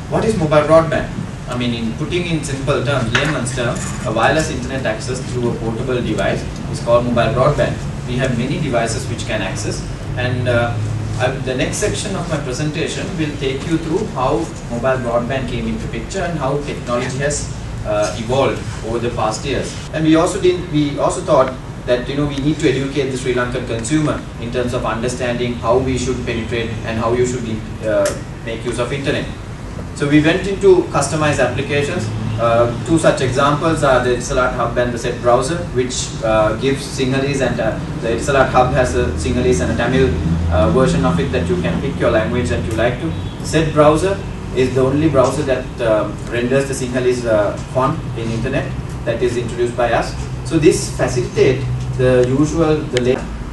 What is mobile broadband? I mean, in putting in simple terms, layman's terms, a wireless internet access through a portable device is called mobile broadband. We have many devices which can access, and the next section of my presentation will take you through how mobile broadband came into picture and how technology has evolved over the past years. And we also thought that we need to educate the Sri Lankan consumer in terms of understanding how we should penetrate and how you should make use of internet. So we went into customized applications. Two such examples are the Etisalat Hub and the Set browser, which gives Sinhalese, and the Etisalat Hub has a Sinhalese and a Tamil version of it that you can pick your language that you like to. Set browser is the only browser that renders the Sinhalese font in internet that is introduced by us. So this facilitates the usual,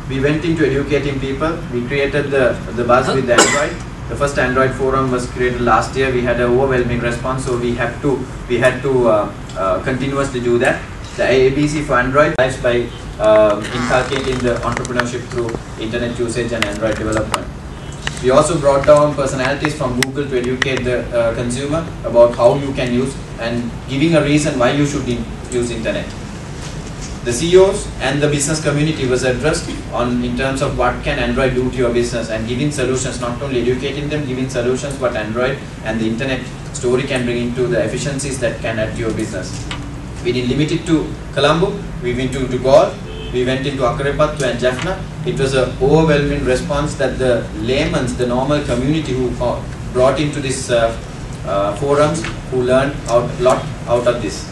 we went into educating people. We created the buzz with the Android. The first Android forum was created last year. We had an overwhelming response, so we had to continuously do that. The ABC for Android lives by inculcating the entrepreneurship through internet usage and Android development. We also brought down personalities from Google to educate the consumer about how you can use and giving a reason why you should use internet. The CEOs and the business community was addressed in terms of what can Android do to your business, and giving solutions, not only educating them, giving solutions what Android and the internet story can bring into the efficiencies that can add to your business. We didn't limit it to Colombo, we went to Gaul, we went into Akarepattu and Jaffna. It was an overwhelming response that the laymen, the normal community who brought into this forums, who learned a lot out of this.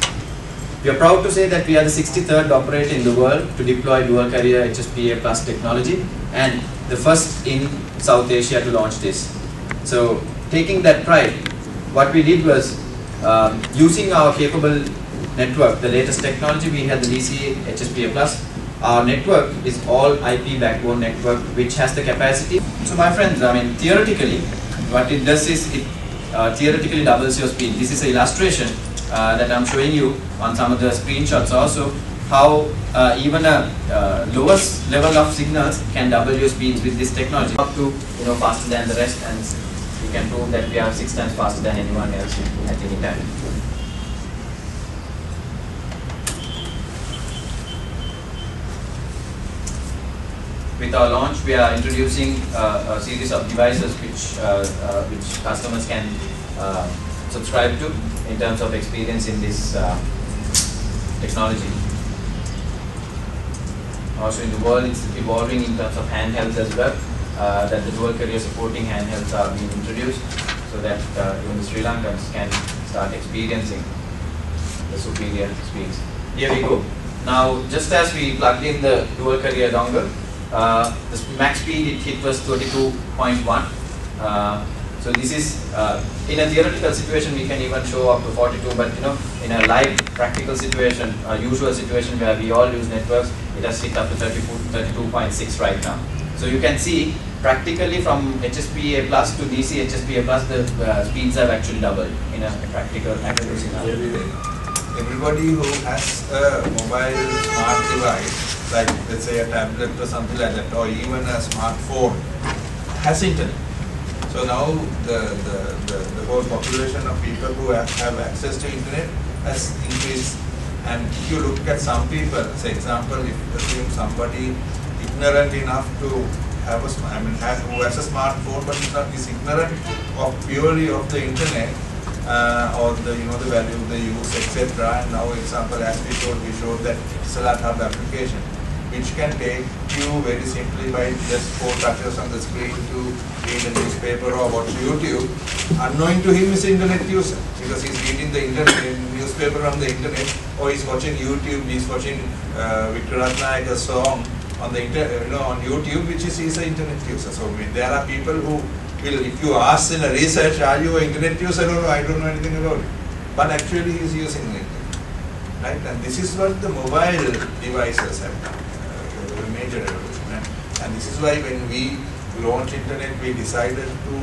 We are proud to say that we are the 63rd operator in the world to deploy dual carrier HSPA plus technology, and the first in South Asia to launch this. So taking that pride, what we did was using our capable network, the latest technology. We had the DC-HSPA plus. Our network is all IP backbone network which has the capacity. So my friends, I mean, theoretically what it does is it theoretically doubles your speed. This is an illustration that I'm showing you on some of the screenshots also, how even a lowest level of signals can double your speeds with this technology. Up to faster than the rest, and we can prove that we are 6 times faster than anyone else at any time. With our launch, we are introducing a series of devices which customers can subscribe to in terms of experience in this technology. Also in the world, it's evolving in terms of handhelds as well, that the dual carrier supporting handhelds are being introduced, so that even the Sri Lankans can start experiencing the superior speeds. Here we go. Now, just as we plugged in the dual carrier dongle, the max speed it hit was 32.1. So this is, in a theoretical situation we can even show up to 42, but in a live practical situation, a usual situation where we all use networks, it has hit up to 32.6 right now. So you can see practically from HSPA plus to DC-HSPA plus, the speeds have actually doubled in a practical scenario. Everybody who has a mobile smart device, like let's say a tablet or something like that, or even a smartphone, has internet. So now the whole population of people who have access to internet has increased. And if you look at some people, say example, if you assume somebody ignorant enough to have a, who has a smartphone but is ignorant of purely of the internet or the the value of the use, etc. And now example, as we showed that Etisalat Hub application, which can take you very simply by just 4 touches on the screen to read a newspaper or watch YouTube. Unknowing to him is an internet user, because he's reading the newspaper on the internet, or he's watching YouTube, he's watching Victor Ratnayaka's song on the on YouTube, which is he's an internet user. So there are people who will, if you ask in a research, are you an internet user? No, I don't know anything about it. But actually he's using the internet, right? And this is what the mobile devices have done. Major revolution, and this is why when we launched internet, we decided to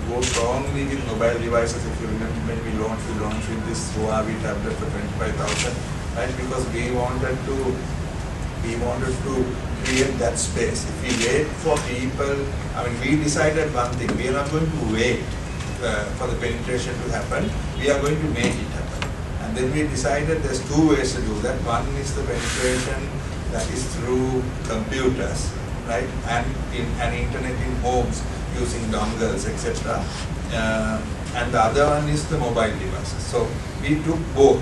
go strongly with mobile devices. If you remember, when we launched with this Huawei tablet for 25,000, right? Because we wanted to create that space. If we wait for people, I mean, we decided one thing: we are not going to wait for the penetration to happen, we are going to make it happen. And then we decided there's two ways to do that. One is the penetration that is through computers, right, and internet in homes using dongles, etc. And the other one is the mobile devices. So we took both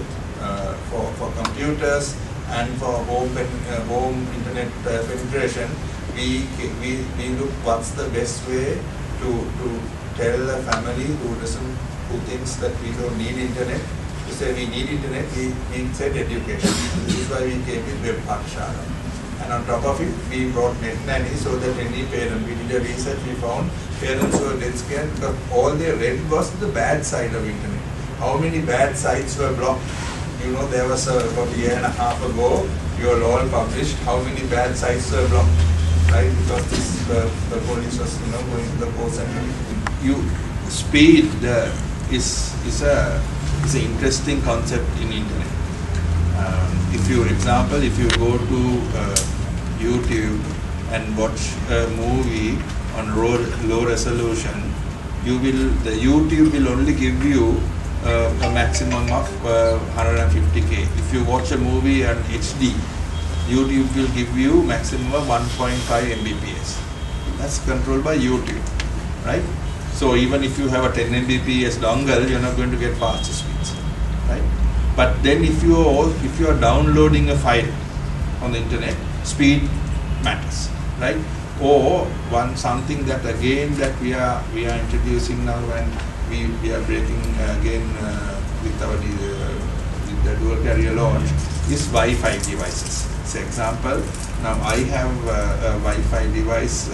for computers and for home internet penetration. We look what's the best way to tell a family who thinks that we don't need internet, to say we need internet. We said education. This is why we came with Web Pathshala. And on top of it, we brought Net Nanny so that any parent, we did a research, we found parents were dead scared because all they read was the bad side of internet. How many bad sites were blocked? You know, there was about a year and a half ago, you all published how many bad sites were blocked, right? Because the police was, going to the courts and speed is an interesting concept in internet. If you go to YouTube and watch a movie on low resolution, the YouTube will only give you a maximum of 150K. If you watch a movie on HD, YouTube will give you maximum of 1.5 Mbps. That's controlled by YouTube, right? So even if you have a 10 Mbps dongle, you're not going to get faster speeds, right? But then if you are downloading a file on the internet, speed matters, right? Or something that again that we are introducing now, and we are breaking again with the dual carrier launch, is Wi-Fi devices. For example, now I have a Wi-Fi device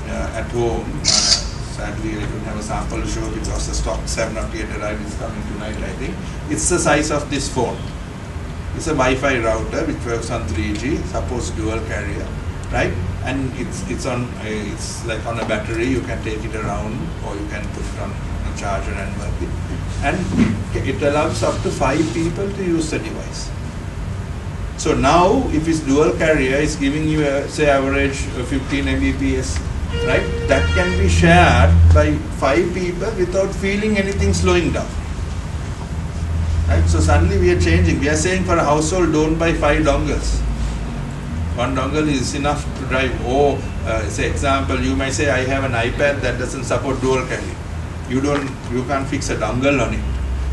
at home. Sadly, I don't have a sample to show because the stocks have not yet arrived. It's coming tonight, I think. It's the size of this phone. It's a Wi-Fi router which works on 3G, suppose dual carrier, right? And it's like on a battery. You can take it around, or you can put it on a charger and work it. And it allows up to 5 people to use the device. So now, if it's dual carrier, it's giving you say average 15 Mbps. Right? That can be shared by 5 people without feeling anything slowing down. Right? So suddenly we are changing. We are saying for a household, don't buy 5 dongles. 1 dongle is enough to drive. Or, say example, you may say I have an iPad that doesn't support dual carrier. You can't fix a dongle on it.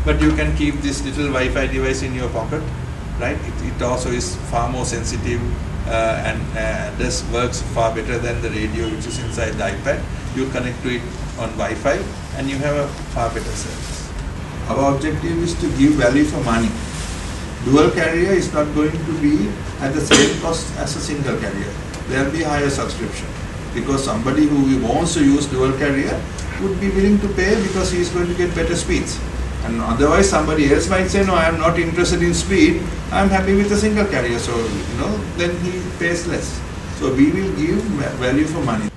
But you can keep this little Wi-Fi device in your pocket. Right? It also is far more sensitive. And this works far better than the radio which is inside the iPad. You connect to it on Wi-Fi and you have a far better service. Our objective is to give value for money. Dual carrier is not going to be at the same cost as a single carrier. There will be higher subscription because somebody who wants to use dual carrier would be willing to pay because he is going to get better speeds. And otherwise somebody else might say, no, I am not interested in speed, I am happy with a single carrier. So, then he pays less. So we will give value for money.